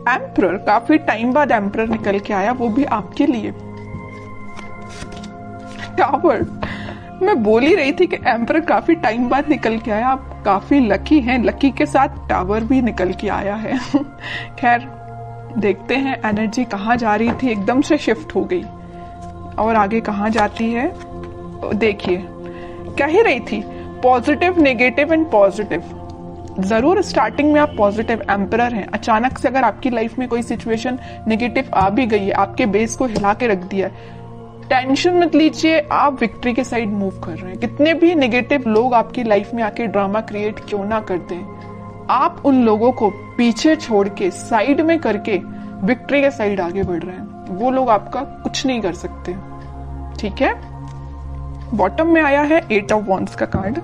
Emperor, काफी time बाद emperor निकल के आया, वो भी आपके लिए। टावर, मैं बोल ही रही थी कि एम्परर काफी टाइम बाद निकल के आया, आप काफी लकी हैं, लकी के साथ टावर भी निकल के आया है। खैर देखते हैं एनर्जी कहाँ जा रही थी, एकदम से शिफ्ट हो गई और आगे कहाँ जाती है। देखिए कह ही रही थी पॉजिटिव, नेगेटिव एंड पॉजिटिव। जरूर स्टार्टिंग में आप पॉजिटिव एम्परर हैं, अचानक से अगर आपकी लाइफ में कोई सिचुएशन नेगेटिव आ भी गई है, आपके बेस को हिला के रख दिया है, टेंशन मत लीजिए, आप विक्ट्री के साइड मूव कर रहे हैं। कितने भी नेगेटिव लोग आपकी लाइफ में आके ड्रामा क्रिएट क्यों ना करते हैं, आप उन लोगों को पीछे छोड़ के साइड में करके विक्ट्री के साइड आगे बढ़ रहे हैं। वो लोग आपका कुछ नहीं कर सकते, ठीक है। बॉटम में आया है 8 ऑफ वॉन्ड्स का कार्ड।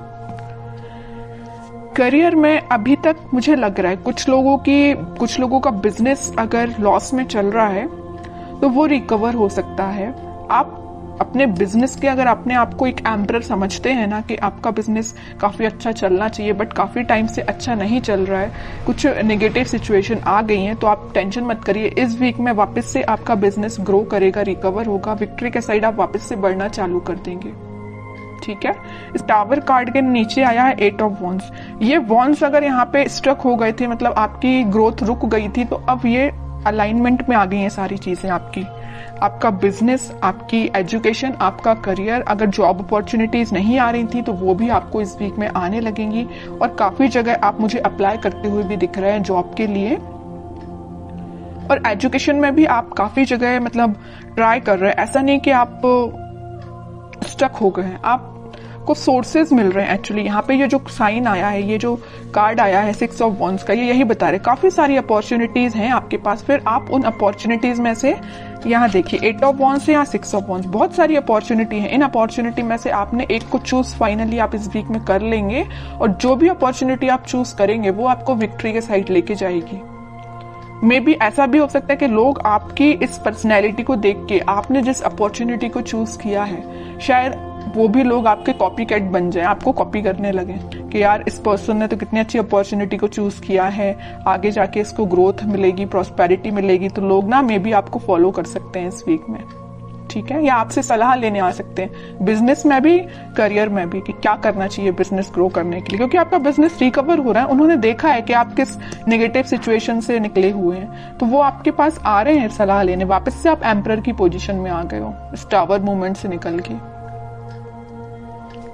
करियर में अभी तक मुझे लग रहा है कुछ लोगों का बिजनेस अगर लॉस में चल रहा है तो वो रिकवर हो सकता है। आप अपने बिजनेस के अगर अपने आप को एक एम्परर समझते हैं ना कि आपका बिजनेस काफी अच्छा चलना चाहिए बट काफी टाइम से अच्छा नहीं चल रहा है, कुछ नेगेटिव सिचुएशन आ गई है, तो आप टेंशन मत करिए। इस वीक में वापस से आपका बिजनेस ग्रो करेगा, रिकवर होगा, विक्ट्री के साइड आप वापस से बढ़ना चालू कर देंगे, ठीक है। इस टावर कार्ड के नीचे आया है 8 ऑफ वॉन्ड्स। ये वॉन्ड्स अगर यहाँ पे स्ट्रक हो गए थे, मतलब आपकी ग्रोथ रुक गई थी, तो अब ये अलाइनमेंट में आ गई हैं सारी चीजें आपकी। आपका बिजनेस, आपकी एजुकेशन, आपका करियर, अगर जॉब अपॉर्चुनिटीज नहीं आ रही थी तो वो भी आपको इस वीक में आने लगेंगी। और काफी जगह आप मुझे अप्लाई करते हुए भी दिख रहे हैं जॉब के लिए। और एजुकेशन में भी आप काफी जगह मतलब ट्राई कर रहे हैं, ऐसा नहीं कि आप स्टक हो गए हैं, आपको सोर्सेज मिल रहे हैं। एक्चुअली यहाँ पे ये जो साइन आया है, ये जो कार्ड आया है 6 ऑफ वॉन्ड्स का, ये यही बता रहे काफी सारी अपॉर्चुनिटीज हैं आपके पास। फिर आप उन अपॉर्चुनिटीज में से यहाँ देखिए 8 ऑफ वॉन्ड्स है, यहाँ 6 ऑफ वॉन्ड्स, बहुत सारी अपॉर्चुनिटी है। इन अपॉर्चुनिटी में से आपने एक को चूज फाइनली आप इस वीक में कर लेंगे और जो भी अपॉर्चुनिटी आप चूज करेंगे वो आपको विक्ट्री के साइड लेके जाएगी। मे बी ऐसा भी हो सकता है कि लोग आपकी इस पर्सनैलिटी को देख के, आपने जिस अपॉर्चुनिटी को चूज किया है, शायद वो भी लोग आपके कॉपी कैट बन जाए, आपको कॉपी करने लगे कि यार इस पर्सन ने तो कितनी अच्छी अपॉर्चुनिटी को चूज किया है, आगे जाके इसको ग्रोथ मिलेगी, प्रॉस्पेरिटी मिलेगी। तो लोग ना मे बी आपको फॉलो कर सकते हैं इस वीक में, ठीक है, या आपसे सलाह लेने आ सकते हैं बिजनेस में भी, करियर में भी, कि क्या करना चाहिए बिजनेस ग्रो करने के लिए, क्योंकि आपका बिजनेस रिकवर हो रहा है। उन्होंने देखा है कि आप किस नेगेटिव सिचुएशन से निकले हुए हैं, तो वो आपके पास आ रहे हैं सलाह लेने। वापस से आप एम्परर की पोजीशन में आ गए हो इस टावर मूवमेंट से निकल के,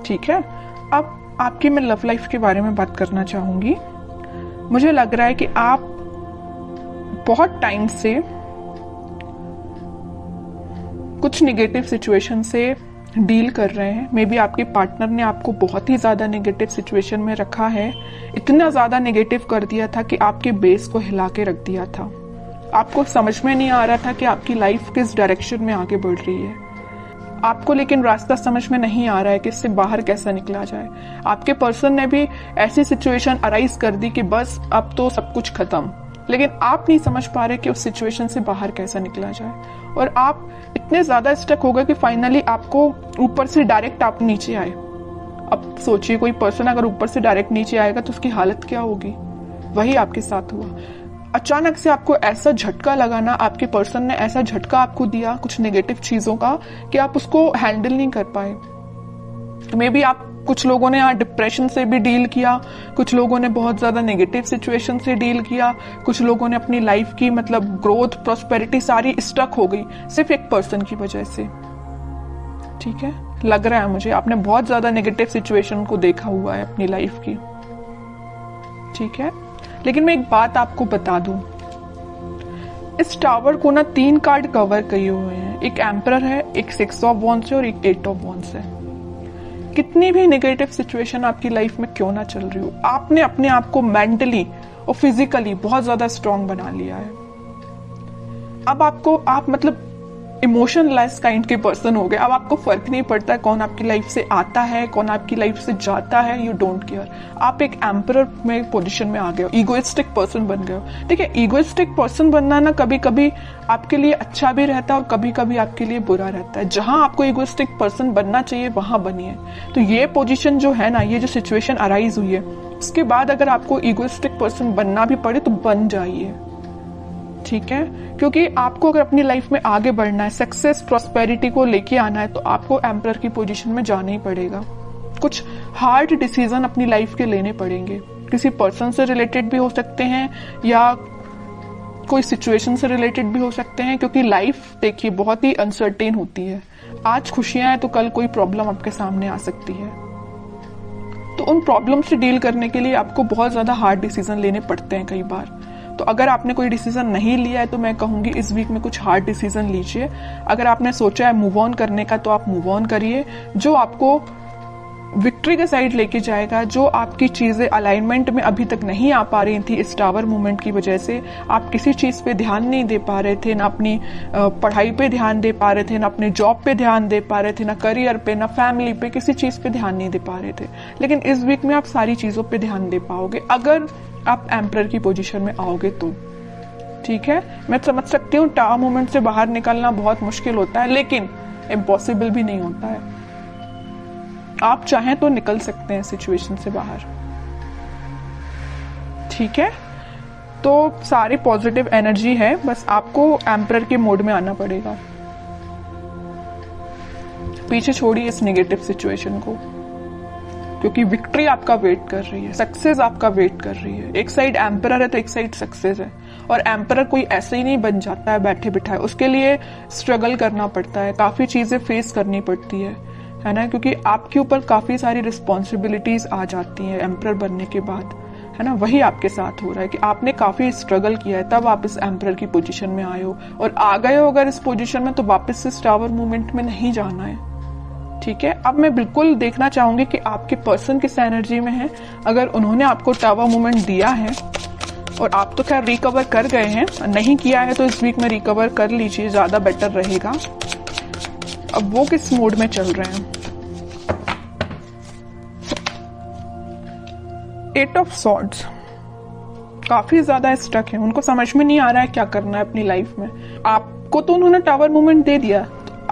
ठीक है। अब आपकी मैं लव लाइफ के बारे में बात करना चाहूंगी। मुझे लग रहा है कि आप बहुत टाइम से कुछ नेगेटिव सिचुएशन से डील कर रहे हैं। मे बी आपके पार्टनर ने आपको बहुत ही ज्यादा नेगेटिव सिचुएशन में रखा है, इतना ज्यादा नेगेटिव कर दिया था कि आपके बेस को हिला के रख दिया था। आपको समझ में नहीं आ रहा था कि आपकी लाइफ किस डायरेक्शन में आगे बढ़ रही है, आपको लेकिन रास्ता समझ में नहीं आ रहा है कि इससे बाहर कैसा निकला जाए। आपके पर्सन ने भी ऐसी सिचुएशन अराइज कर दी कि बस अब तो सब कुछ खत्म, लेकिन आप नहीं समझ पा रहे कि उस सिचुएशन से बाहर कैसा निकला जाए। और आप इतने ज्यादा स्टक हो गए कि फाइनली आपको ऊपर से डायरेक्ट आप नीचे आए। अब सोचिए कोई पर्सन अगर ऊपर से डायरेक्ट नीचे आएगा तो उसकी हालत क्या होगी। वही आपके साथ हुआ। अचानक से आपको ऐसा झटका लगा ना, आपके पर्सन ने ऐसा झटका आपको दिया कुछ नेगेटिव चीजों का कि आप उसको हैंडल नहीं कर पाए। मे बी आप, कुछ लोगों ने यहाँ डिप्रेशन से भी डील किया, कुछ लोगों ने बहुत ज्यादा नेगेटिव सिचुएशन से डील किया, कुछ लोगों ने अपनी लाइफ की मतलब ग्रोथ, प्रॉस्पेरिटी सारी स्टक हो गई सिर्फ एक पर्सन की वजह से, ठीक है। लग रहा है मुझे आपने बहुत ज्यादा नेगेटिव सिचुएशन को देखा हुआ है अपनी लाइफ की, ठीक है। लेकिन मैं एक बात आपको बता दूं, इस टावर को ना 3 कार्ड कवर किए हुए हैं। एक एम्परर है, एक 6 ऑफ वॉन्ड्स है और एक 8 ऑफ वॉन्ड्स है। कितनी भी नेगेटिव सिचुएशन आपकी लाइफ में क्यों ना चल रही हो, आपने अपने आप को मेंटली और फिजिकली बहुत ज्यादा स्ट्रांग बना लिया है। अब आप मतलब इमोशनलेस काइंड के पर्सन हो गए। अब आपको फर्क नहीं पड़ता है कौन आपकी लाइफ से आता है, कौन आपकी लाइफ से जाता है, यू डोंट केयर। आप एक एम्परर में पोजीशन में आ गए हो, ईगोइस्टिक पर्सन बन गए हो। ठीक है, ईगोइस्टिक पर्सन बनना ना कभी कभी आपके लिए अच्छा भी रहता है और कभी कभी आपके लिए बुरा रहता है। जहां आपको ईगोइस्टिक पर्सन बनना चाहिए वहां बनिए। तो ये पोजीशन जो है ना, ये जो सिचुएशन अराइज हुई है, उसके बाद अगर आपको ईगोइस्टिक पर्सन बनना भी पड़े तो बन जाइए, ठीक है, क्योंकि आपको अगर अपनी लाइफ में आगे बढ़ना है, सक्सेस प्रॉस्पेरिटी को लेके आना है, तो आपको एम्परर की पोजीशन में जाना ही पड़ेगा। कुछ हार्ड डिसीजन अपनी लाइफ के लेने पड़ेंगे, किसी पर्सन से रिलेटेड भी हो सकते हैं या कोई सिचुएशन से रिलेटेड भी हो सकते हैं, क्योंकि लाइफ देखिए बहुत ही अनसर्टेन होती है। आज खुशियां हैं तो कल कोई प्रॉब्लम आपके सामने आ सकती है, तो उन प्रॉब्लम से डील करने के लिए आपको बहुत ज्यादा हार्ड डिसीजन लेने पड़ते हैं कई बार। तो अगर आपने कोई डिसीजन नहीं लिया है तो मैं कहूंगी इस वीक में कुछ हार्ड डिसीजन लीजिए। अगर आपने सोचा है मूव ऑन करने का तो आप मूव ऑन करिए, जो आपको विक्ट्री के साइड लेके जाएगा। जो आपकी चीजें अलाइनमेंट में अभी तक नहीं आ पा रही थी इस टावर मूवमेंट की वजह से, आप किसी चीज पे ध्यान नहीं दे पा रहे थे, ना अपनी पढ़ाई पे ध्यान दे पा रहे थे, ना अपने जॉब पे ध्यान दे पा रहे थे, ना करियर पे, ना फैमिली पे, किसी चीज पे ध्यान नहीं दे पा रहे थे। लेकिन इस वीक में आप सारी चीजों पे ध्यान दे पाओगे अगर आप एम्परर की पोजीशन में आओगे तो। ठीक है, मैं समझ सकती हूँ टावर मूवमेंट से बाहर निकलना बहुत मुश्किल होता है, लेकिन इम्पॉसिबल भी नहीं होता है। आप चाहें तो निकल सकते हैं सिचुएशन से बाहर। ठीक है, तो सारी पॉजिटिव एनर्जी है, बस आपको एम्परर के मोड में आना पड़ेगा। पीछे छोड़िए इस नेगेटिव सिचुएशन को, क्योंकि विक्ट्री आपका वेट कर रही है, सक्सेस आपका वेट कर रही है। एक साइड एम्परर है तो एक साइड सक्सेस है, और एम्परर कोई ऐसे ही नहीं बन जाता है बैठे बिठाए, उसके लिए स्ट्रगल करना पड़ता है, काफी चीजें फेस करनी पड़ती है ना, क्योंकि आपके ऊपर काफी सारी रिस्पॉन्सिबिलिटीज आ जाती हैं एम्परर बनने के बाद, है ना। वही आपके साथ हो रहा है कि आपने काफी स्ट्रगल किया है, तब आप इस एम्परर की पोजीशन में आए हो, और आ गए हो अगर इस पोजीशन में तो वापस से टावर मूवमेंट में नहीं जाना है। ठीक है, अब मैं बिल्कुल देखना चाहूंगी कि आपके पर्सन किस एनर्जी में है। अगर उन्होंने आपको टावर मूवमेंट दिया है और आप तो खैर रिकवर कर गए हैं, नहीं किया है तो इस वीक में रिकवर कर लीजिए, ज्यादा बेटर रहेगा। अब वो किस मोड में चल रहे हैं? 8 ऑफ सॉर्ड्स, काफी ज्यादा स्टक है, उनको समझ में नहीं आ रहा है क्या करना है अपनी लाइफ में। आपको तो उन्होंने टावर मूवमेंट दे दिया,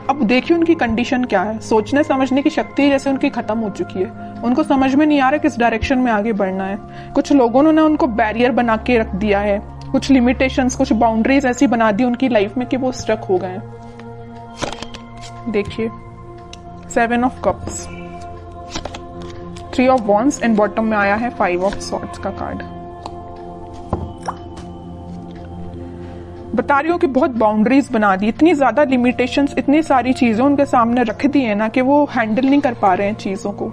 अब देखिए उनकी कंडीशन क्या है। सोचने समझने की शक्ति जैसे उनकी खत्म हो चुकी है, उनको समझ में नहीं आ रहा किस डायरेक्शन में आगे बढ़ना है। कुछ लोगों ने उनको बैरियर बना के रख दिया है, कुछ लिमिटेशंस, कुछ बाउंड्रीज ऐसी बना दी उनकी लाइफ में कि वो स्टक हो गए। देखिए 7 of cups, 3 of wands and bottom में आया है 5 ऑफ सॉर्ड्स का कार्ड। बता रही हूँ कि बहुत बाउंड्रीज बना दी, इतनी ज्यादा लिमिटेशंस, इतनी सारी चीजें उनके सामने रख दी है ना कि वो हैंडल नहीं कर पा रहे हैं चीजों को।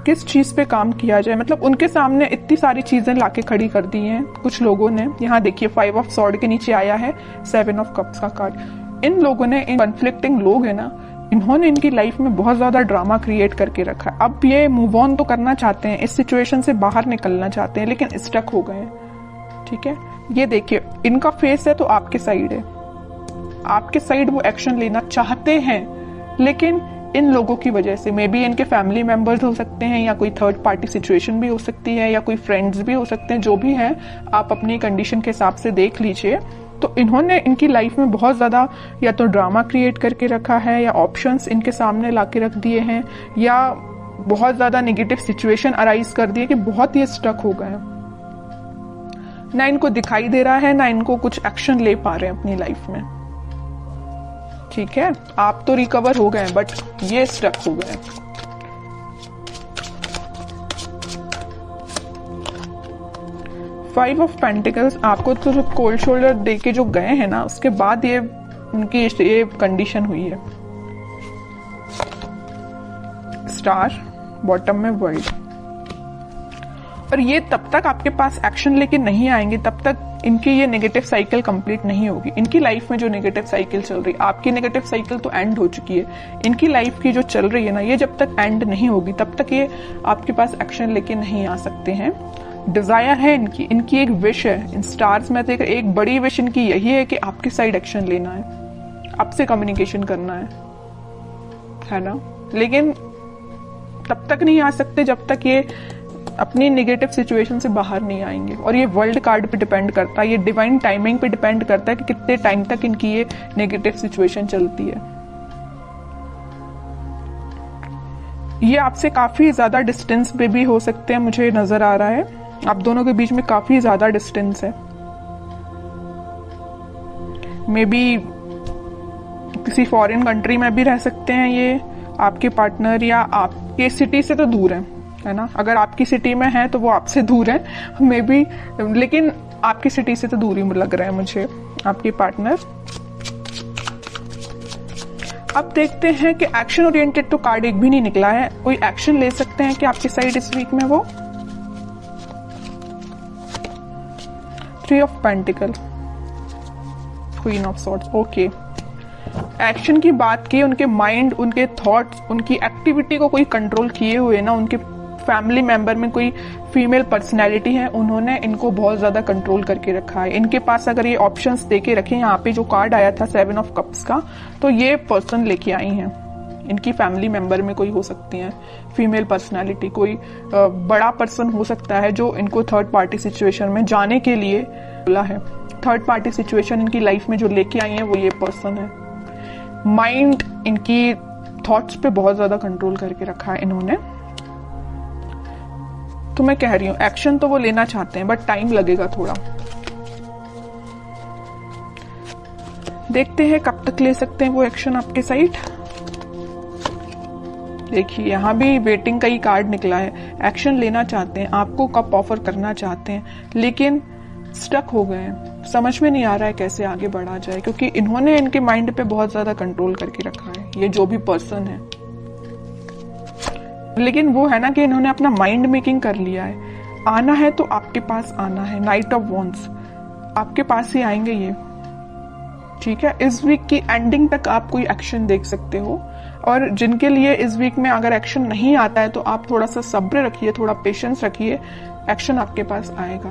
किस चीज पे काम किया जाए, मतलब उनके सामने इतनी सारी चीजें लाके खड़ी कर दी हैं कुछ लोगों ने। यहाँ देखिए 5 ऑफ सॉर्ड के नीचे आया है 7 ऑफ कप्स का कार्ड। इन लोगों ने, इन कॉन्फ्लिक्टिंग लोग है ना, इन्होंने इनकी लाइफ में बहुत ज्यादा ड्रामा क्रिएट करके रखा है। अब ये मूव ऑन तो करना चाहते हैं, इस सिचुएशन से बाहर निकलना चाहते हैं, लेकिन स्टक हो गए हैं। ठीक है, ये देखिए इनका फेस है तो आपके साइड है, आपके साइड वो एक्शन लेना चाहते हैं, लेकिन इन लोगों की वजह से, मे बी इनके फैमिली मेंबर्स हो सकते हैं, या कोई थर्ड पार्टी सिचुएशन भी हो सकती है, या कोई फ्रेंड्स भी हो सकते हैं, जो भी है आप अपनी कंडीशन के हिसाब से देख लीजिए। तो इन्होंने इनकी लाइफ में बहुत ज्यादा या तो ड्रामा क्रिएट करके रखा है, या ऑप्शंस इनके सामने लाके रख दिए हैं, या बहुत ज्यादा नेगेटिव सिचुएशन अराइज कर दिए कि बहुत ही स्टक हो गए। ना इनको दिखाई दे रहा है, ना इनको कुछ एक्शन ले पा रहे हैं अपनी लाइफ में। ठीक है, आप तो रिकवर हो गए बट ये स्टक हो गए। फाइव ऑफ पेंटिकल्स, आपको तो जो कोल्ड शोल्डर दे के जो गए हैं ना, उसके बाद ये उनकी ये कंडीशन हुई है। स्टार, बॉटम में वर्ल्ड। और ये तब तक आपके पास एक्शन लेके नहीं आएंगे, तब तक इनकी ये नेगेटिव साइकिल कंप्लीट नहीं होगी। इनकी लाइफ में जो नेगेटिव साइकिल चल रही, आपकी नेगेटिव साइकिल तो एंड हो चुकी है, इनकी लाइफ की जो चल रही है ना, ये जब तक एंड नहीं होगी तब तक ये आपके पास एक्शन लेके नहीं आ सकते हैं। डिजायर है इनकी, इनकी एक विश है इन स्टार्स में, तो एक बड़ी विश इनकी यही है कि आपकी साइड एक्शन लेना है, आपसे कम्युनिकेशन करना है ना। लेकिन तब तक नहीं आ सकते जब तक ये अपनी नेगेटिव सिचुएशन से बाहर नहीं आएंगे। और ये वर्ल्ड कार्ड पे डिपेंड करता है, ये डिवाइन टाइमिंग पे डिपेंड करता है कि कितने टाइम तक इनकी ये नेगेटिव सिचुएशन चलती है। ये आपसे काफी ज्यादा डिस्टेंस पे भी हो सकते हैं, मुझे नजर आ रहा है आप दोनों के बीच में काफी ज्यादा डिस्टेंस है। मे बी किसी फॉरेन कंट्री में भी रह सकते हैं ये आपके पार्टनर, या आपके सिटी से तो दूर है ना। अगर आपकी सिटी में है तो वो आपसे दूर है मे बी, लेकिन आपकी सिटी से तो दूर ही लग रहा है मुझे आपके पार्टनर। अब देखते हैं कि एक्शन ओरिएंटेड तो कार्ड एक भी नहीं निकला है। कोई एक्शन ले सकते हैं कि आपकी साइड इस वीक में वो 3 of pentacle, queen of swords. Okay, action की बात की, उनके माइंड, उनके थॉट्स, उनकी एक्टिविटी को कोई कंट्रोल किए हुए ना, उनके फैमिली मेंबर में कोई फीमेल पर्सनैलिटी है, उन्होंने इनको बहुत ज्यादा कंट्रोल करके रखा है। इनके पास अगर ये ऑप्शंस देके रखे, यहाँ पे जो कार्ड आया था 7 ऑफ कप्स का, तो ये पर्सन लेके आई हैं। इनकी फैमिली मेंबर में कोई हो सकती है फीमेल पर्सनैलिटी, कोई बड़ा पर्सन हो सकता है जो इनको थर्ड पार्टी सिचुएशन में जाने के लिए बोला है। थर्ड पार्टी सिचुएशन इनकी लाइफ में जो लेके आई है वो ये पर्सन है। माइंड, इनकी थॉट्स पे बहुत ज्यादा कंट्रोल करके रखा है इन्होंने। तो मैं कह रही हूं एक्शन तो वो लेना चाहते हैं बट टाइम लगेगा थोड़ा। देखते हैं कब तक ले सकते हैं वो एक्शन आपके साइड। देखिए यहां भी वेटिंग का ही कार्ड निकला है। एक्शन लेना चाहते हैं, आपको कब ऑफर करना चाहते हैं, लेकिन स्टक हो गए हैं, समझ में नहीं आ रहा है कैसे आगे बढ़ा जाए, क्योंकि इन्होंने इनके माइंड पे बहुत ज्यादा कंट्रोल करके रखा है, ये जो भी पर्सन है। लेकिन वो है ना कि इन्होंने अपना माइंड मेकिंग कर लिया है। आना है तो आपके पास आना है। नाइट ऑफ वॉन्ड्स, आपके पास ही आएंगे ये, ठीक है। इस वीक की एंडिंग तक आप कोई एक्शन देख सकते हो, और जिनके लिए इस वीक में अगर एक्शन नहीं आता है तो आप थोड़ा सा सब्र रखिए, थोड़ा पेशेंस रखिए, एक्शन आपके पास आएगा।